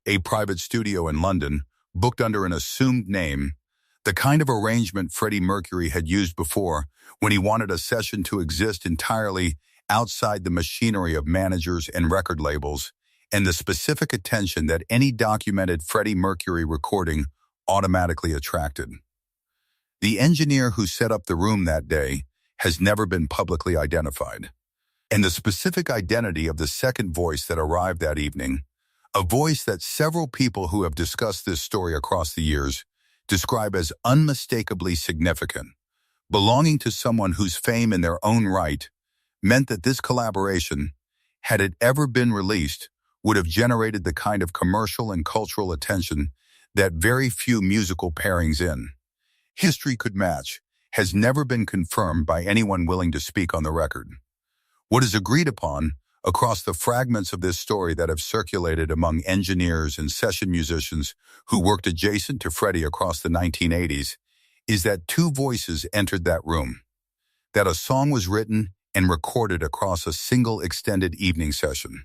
a private studio in London, booked under an assumed name, the kind of arrangement Freddie Mercury had used before when he wanted a session to exist entirely outside the machinery of managers and record labels, and the specific attention that any documented Freddie Mercury recording automatically attracted. The engineer who set up the room that day has never been publicly identified. And the specific identity of the second voice that arrived that evening, a voice that several people who have discussed this story across the years describe as unmistakably significant, belonging to someone whose fame in their own right meant that this collaboration, had it ever been released, would have generated the kind of commercial and cultural attention that very few musical pairings in history could match, has never been confirmed by anyone willing to speak on the record. What is agreed upon across the fragments of this story that have circulated among engineers and session musicians who worked adjacent to Freddie across the 1980s is that two voices entered that room, that a song was written and recorded across a single extended evening session,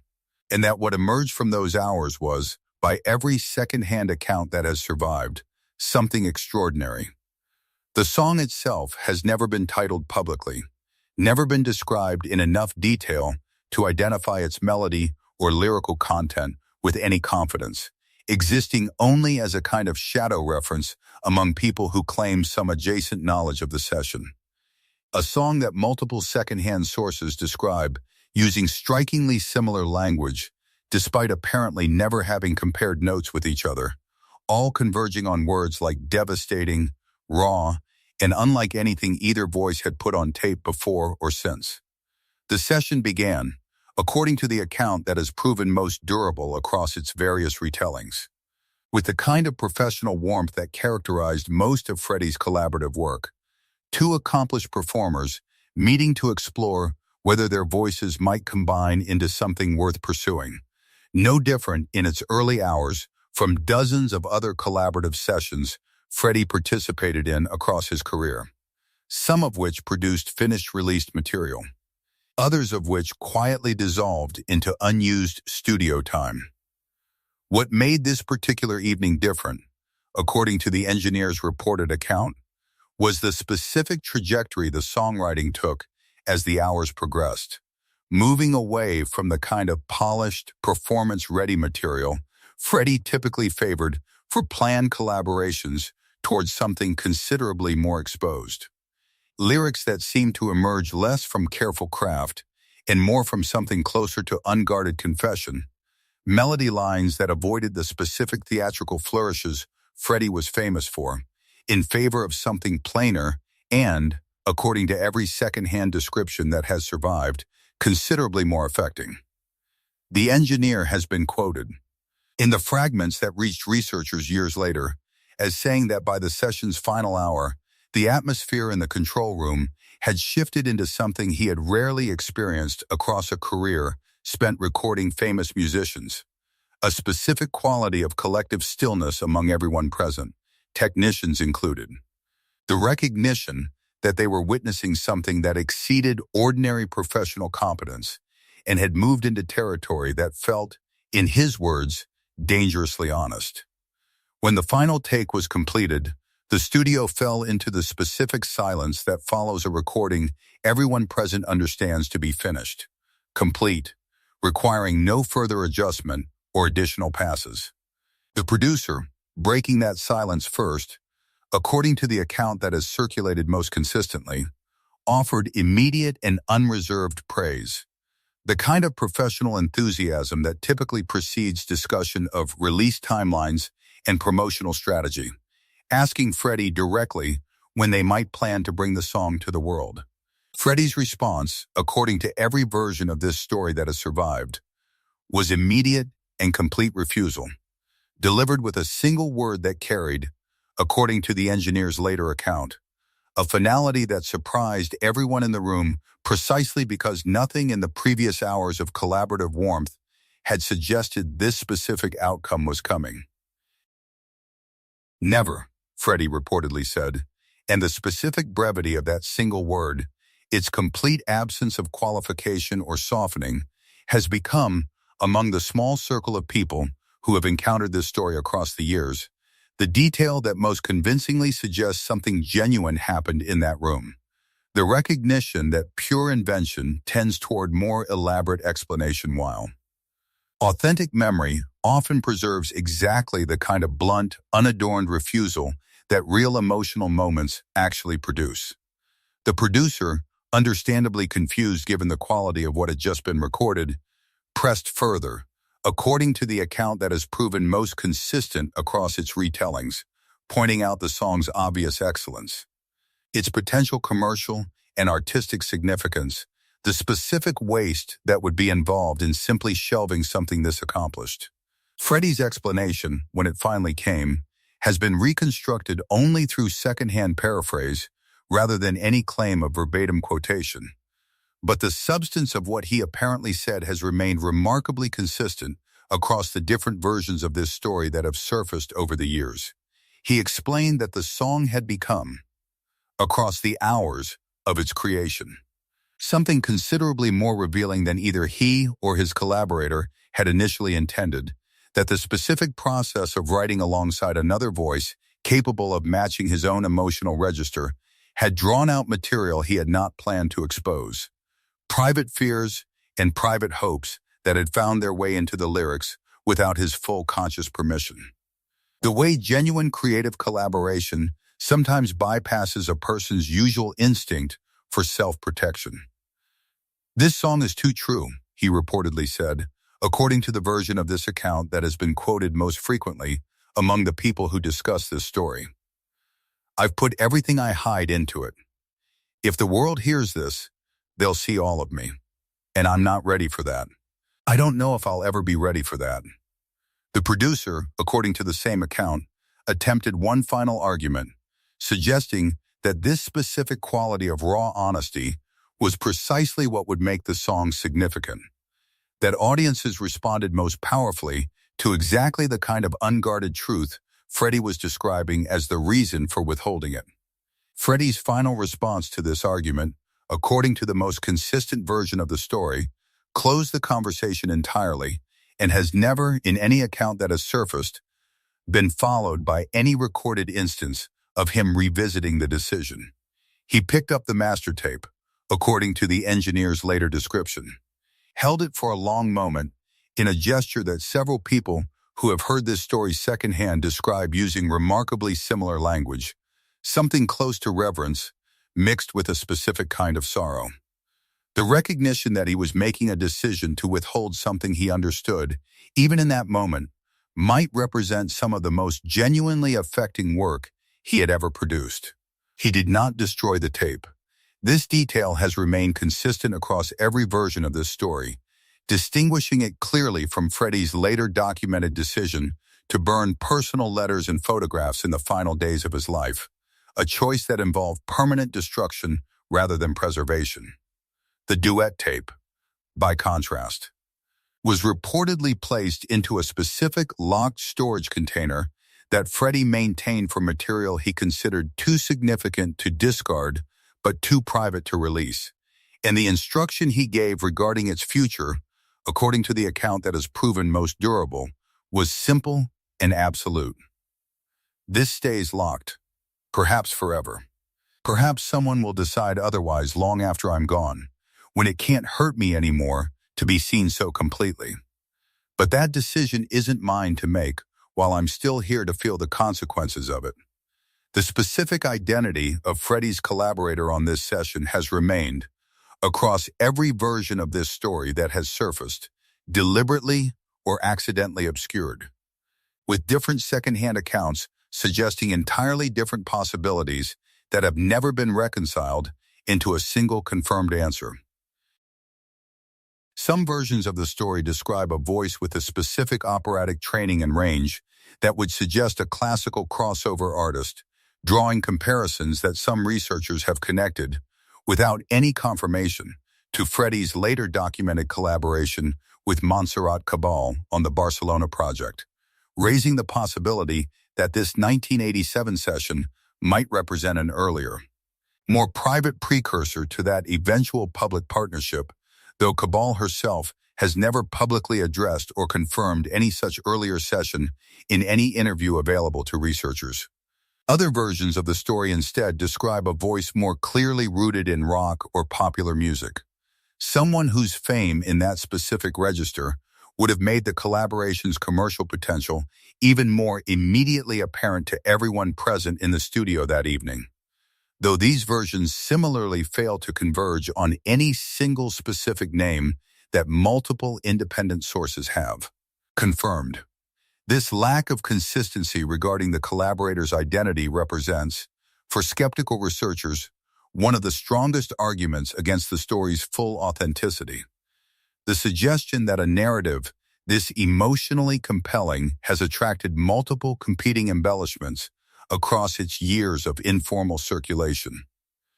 and that what emerged from those hours was, by every second-hand account that has survived, something extraordinary. The song itself has never been titled publicly, never been described in enough detail to identify its melody or lyrical content with any confidence, existing only as a kind of shadow reference among people who claim some adjacent knowledge of the session. A song that multiple second-hand sources describe using strikingly similar language, despite apparently never having compared notes with each other, all converging on words like devastating, raw, and unlike anything either voice had put on tape before or since. The session began, according to the account that has proven most durable across its various retellings, with the kind of professional warmth that characterized most of Freddie's collaborative work. Two accomplished performers meeting to explore whether their voices might combine into something worth pursuing, no different in its early hours from dozens of other collaborative sessions Freddie participated in across his career, some of which produced finished released material, others of which quietly dissolved into unused studio time. What made this particular evening different, according to the engineer's reported account, was the specific trajectory the songwriting took as the hours progressed, moving away from the kind of polished, performance-ready material Freddie typically favored for planned collaborations towards something considerably more exposed. Lyrics that seemed to emerge less from careful craft and more from something closer to unguarded confession, melody lines that avoided the specific theatrical flourishes Freddie was famous for, in favor of something plainer and, according to every second-hand description that has survived, considerably more affecting. The engineer has been quoted, in the fragments that reached researchers years later, as saying that by the session's final hour, the atmosphere in the control room had shifted into something he had rarely experienced across a career spent recording famous musicians, a specific quality of collective stillness among everyone present, technicians included. The recognition that they were witnessing something that exceeded ordinary professional competence and had moved into territory that felt, in his words, dangerously honest. When the final take was completed, the studio fell into the specific silence that follows a recording everyone present understands to be finished, complete, requiring no further adjustment or additional passes. The producer, breaking that silence first, according to the account that has circulated most consistently, offered immediate and unreserved praise, the kind of professional enthusiasm that typically precedes discussion of release timelines and promotional strategy, asking Freddie directly when they might plan to bring the song to the world. Freddie's response, according to every version of this story that has survived, was immediate and complete refusal, delivered with a single word that carried, according to the engineer's later account, a finality that surprised everyone in the room precisely because nothing in the previous hours of collaborative warmth had suggested this specific outcome was coming. Never, Freddie reportedly said, and the specific brevity of that single word, its complete absence of qualification or softening, has become, among the small circle of people who have encountered this story across the years, the detail that most convincingly suggests something genuine happened in that room. The recognition that pure invention tends toward more elaborate explanation, while authentic memory often preserves exactly the kind of blunt, unadorned refusal that real emotional moments actually produce. The producer, understandably confused given the quality of what had just been recorded, pressed further, according to the account that has proven most consistent across its retellings, pointing out the song's obvious excellence, its potential commercial and artistic significance, the specific waste that would be involved in simply shelving something this accomplished. Freddie's explanation, when it finally came, has been reconstructed only through secondhand paraphrase rather than any claim of verbatim quotation. But the substance of what he apparently said has remained remarkably consistent across the different versions of this story that have surfaced over the years. He explained that the song had become, across the hours of its creation, something considerably more revealing than either he or his collaborator had initially intended, that the specific process of writing alongside another voice capable of matching his own emotional register had drawn out material he had not planned to expose. Private fears and private hopes that had found their way into the lyrics without his full conscious permission. The way genuine creative collaboration sometimes bypasses a person's usual instinct for self-protection. "This song is too true," he reportedly said, according to the version of this account that has been quoted most frequently among the people who discuss this story. "I've put everything I hide into it. If the world hears this, they'll see all of me. And I'm not ready for that. I don't know if I'll ever be ready for that." The producer, according to the same account, attempted one final argument, suggesting that this specific quality of raw honesty was precisely what would make the song significant, that audiences responded most powerfully to exactly the kind of unguarded truth Freddie was describing as the reason for withholding it. Freddie's final response to this argument, according to the most consistent version of the story, closed the conversation entirely and has never, in any account that has surfaced, been followed by any recorded instance of him revisiting the decision. He picked up the master tape, according to the engineer's later description, held it for a long moment in a gesture that several people who have heard this story secondhand describe using remarkably similar language, something close to reverence mixed with a specific kind of sorrow. The recognition that he was making a decision to withhold something he understood, even in that moment, might represent some of the most genuinely affecting work he had ever produced. He did not destroy the tape. This detail has remained consistent across every version of this story, distinguishing it clearly from Freddie's later documented decision to burn personal letters and photographs in the final days of his life, a choice that involved permanent destruction rather than preservation. The duet tape, by contrast, was reportedly placed into a specific locked storage container that Freddie maintained for material he considered too significant to discard but too private to release, and the instruction he gave regarding its future, according to the account that has proven most durable, was simple and absolute. "This stays locked, perhaps forever. Perhaps someone will decide otherwise long after I'm gone, when it can't hurt me anymore to be seen so completely. But that decision isn't mine to make while I'm still here to feel the consequences of it." The specific identity of Freddie's collaborator on this session has remained, across every version of this story that has surfaced, deliberately or accidentally obscured, with different secondhand accounts suggesting entirely different possibilities that have never been reconciled into a single confirmed answer. Some versions of the story describe a voice with a specific operatic training and range that would suggest a classical crossover artist, drawing comparisons that some researchers have connected, without any confirmation, to Freddie's later documented collaboration with Montserrat Cabal on the Barcelona project, raising the possibility that this 1987 session might represent an earlier, more private precursor to that eventual public partnership, though Cabal herself has never publicly addressed or confirmed any such earlier session in any interview available to researchers. Other versions of the story instead describe a voice more clearly rooted in rock or popular music. Someone whose fame in that specific register would have made the collaboration's commercial potential even more immediately apparent to everyone present in the studio that evening. Though these versions similarly fail to converge on any single specific name that multiple independent sources have confirmed. This lack of consistency regarding the collaborator's identity represents, for skeptical researchers, one of the strongest arguments against the story's full authenticity. The suggestion that a narrative this emotionally compelling has attracted multiple competing embellishments across its years of informal circulation,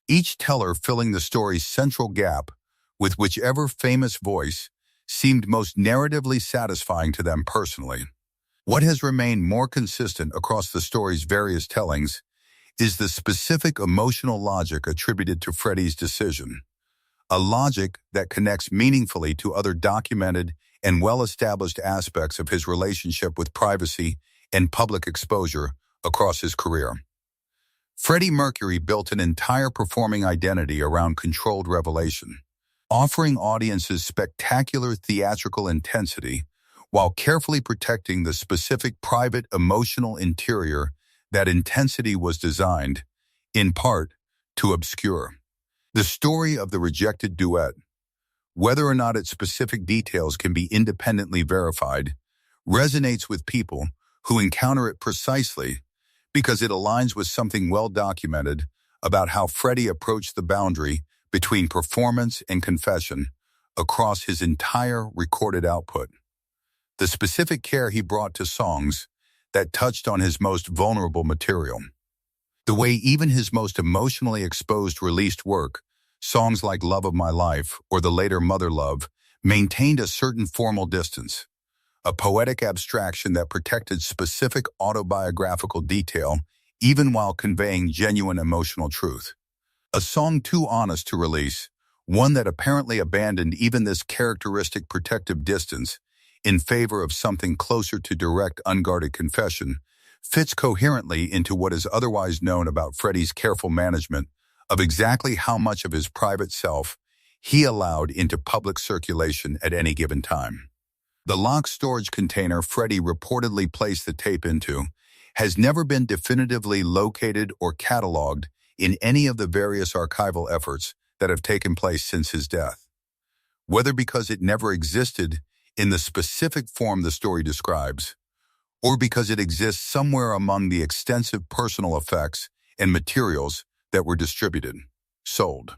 each teller filling the story's central gap with whichever famous voice seemed most narratively satisfying to them personally. What has remained more consistent across the story's various tellings is the specific emotional logic attributed to Freddie's decision, a logic that connects meaningfully to other documented and well-established aspects of his relationship with privacy and public exposure across his career. Freddie Mercury built an entire performing identity around controlled revelation, offering audiences spectacular theatrical intensity while carefully protecting the specific private emotional interior that intensity was designed, in part, to obscure. The story of the rejected duet, whether or not its specific details can be independently verified, resonates with people who encounter it precisely because it aligns with something well documented about how Freddie approached the boundary between performance and confession across his entire recorded output. The specific care he brought to songs that touched on his most vulnerable material. The way even his most emotionally exposed released work, songs like Love of My Life or the later Mother Love, maintained a certain formal distance, a poetic abstraction that protected specific autobiographical detail even while conveying genuine emotional truth. A song too honest to release, one that apparently abandoned even this characteristic protective distance in favor of something closer to direct, unguarded confession, fits coherently into what is otherwise known about Freddie's careful management of exactly how much of his private self he allowed into public circulation at any given time. The locked storage container Freddie reportedly placed the tape into has never been definitively located or cataloged in any of the various archival efforts that have taken place since his death. Whether because it never existed in the specific form the story describes, or because it exists somewhere among the extensive personal effects and materials that were distributed, sold,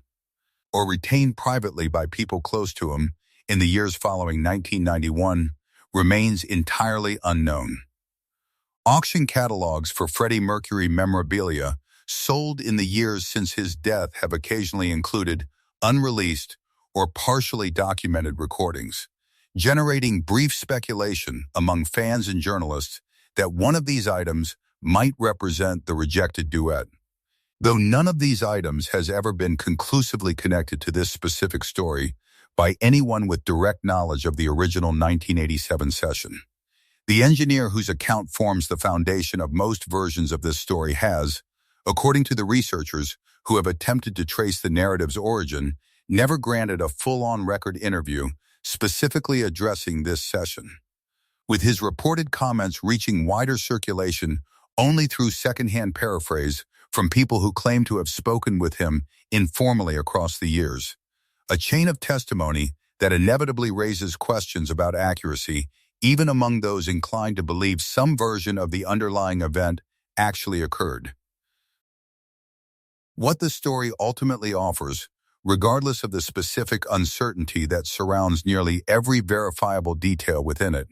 or retained privately by people close to him in the years following 1991, remains entirely unknown. Auction catalogs for Freddie Mercury memorabilia sold in the years since his death have occasionally included unreleased or partially documented recordings, generating brief speculation among fans and journalists that one of these items might represent the rejected duet. Though none of these items has ever been conclusively connected to this specific story by anyone with direct knowledge of the original 1987 session. The engineer whose account forms the foundation of most versions of this story has, according to the researchers who have attempted to trace the narrative's origin, never granted a full-on record interview specifically addressing this session, with his reported comments reaching wider circulation only through secondhand paraphrase from people who claim to have spoken with him informally across the years. A chain of testimony that inevitably raises questions about accuracy, even among those inclined to believe some version of the underlying event actually occurred. What the story ultimately offers, regardless of the specific uncertainty that surrounds nearly every verifiable detail within it,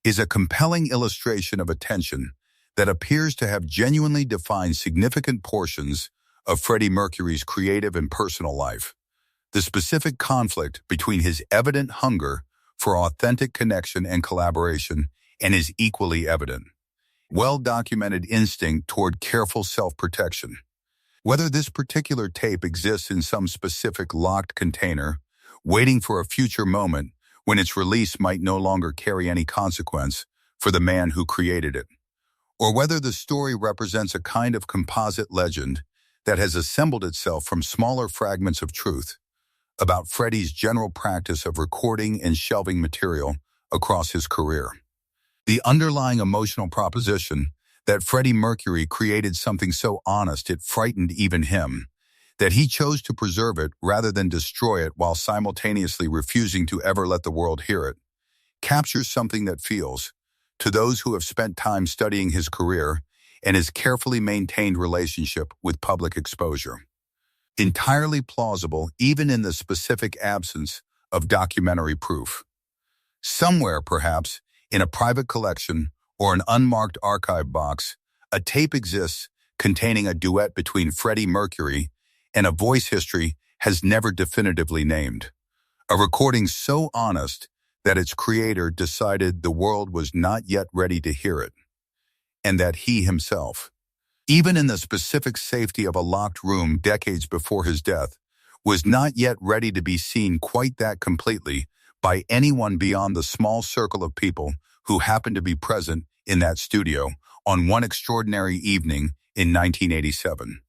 is a compelling illustration of a tension that appears to have genuinely defined significant portions of Freddie Mercury's creative and personal life. The specific conflict between his evident hunger for authentic connection and collaboration and his equally evident, well-documented instinct toward careful self-protection. Whether this particular tape exists in some specific locked container, waiting for a future moment when its release might no longer carry any consequence for the man who created it, or whether the story represents a kind of composite legend that has assembled itself from smaller fragments of truth about Freddie's general practice of recording and shelving material across his career. The underlying emotional proposition that Freddie Mercury created something so honest it frightened even him, that he chose to preserve it rather than destroy it while simultaneously refusing to ever let the world hear it, captures something that feels, to those who have spent time studying his career and his carefully maintained relationship with public exposure, entirely plausible even in the specific absence of documentary proof. Somewhere, perhaps, in a private collection or an unmarked archive box, a tape exists containing a duet between Freddie Mercury and a voice history has never definitively named. A recording so honest that its creator decided the world was not yet ready to hear it, and that he himself, even in the specific safety of a locked room decades before his death, was not yet ready to be seen quite that completely by anyone beyond the small circle of people who happened to be present in that studio on one extraordinary evening in 1987.